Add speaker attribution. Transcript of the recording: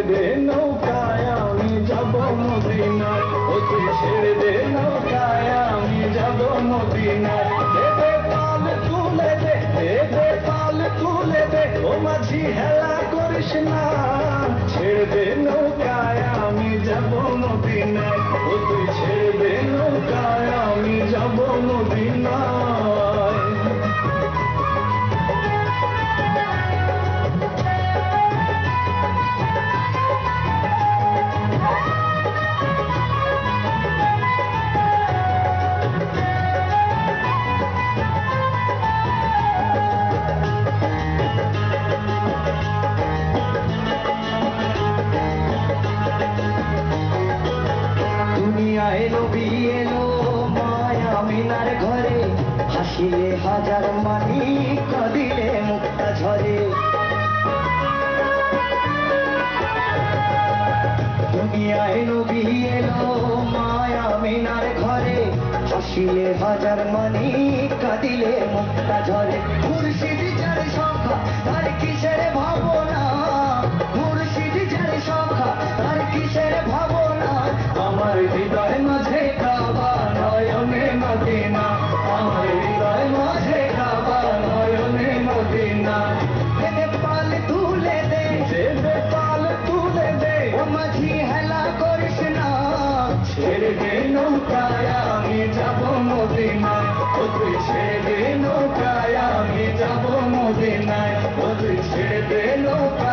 Speaker 1: দে নৌকায় আমি যাব মদিনায়, ও তুই ছেড়ে দে নৌকায় আমি যাব মদিনায়। দে দে পাল তুলে দে, দে দে পাল তুলে দে, ও মাঝি হেলা করিস না। ছেড়ে দে নৌকায় আমি যাব মদিনায়, ও তুই ছেড়ে দে নৌকায় আমি যাব মদিনায়। দুনিয়ায় নবী এলো মায়া মিনার ঘরে, হাসিলে হাজার মানি কাঁদিলে মুক্তা ঝরে। দুনিয়ায় নবী এলো মায়া মিনার ঘরে, হাসিলে হাজার মানি কাঁদিলে মুক্তা ঝরে। মুর্শিদ যার সংখ্যা তার কিসের ভাবনা, মুর্শিদ যার সংখ্যা তার কিসের ভাবনা। আমার হৃদয় মাঝে কাবা নয়নে মদিনা, আমার হৃদয় মাঝে কাবা নয়নে মদিনা। দে পাল তুলে দে, দে পাল তুলে দে, ও মাঝি হেলা করিস না। ছেড়ে দে নৌকায় আমি যাব মদিনায়, ও তুই ছেড়ে দে নৌকায় আমি যাব মদিনায়, ও তুই ছেড়ে দে নৌকায়।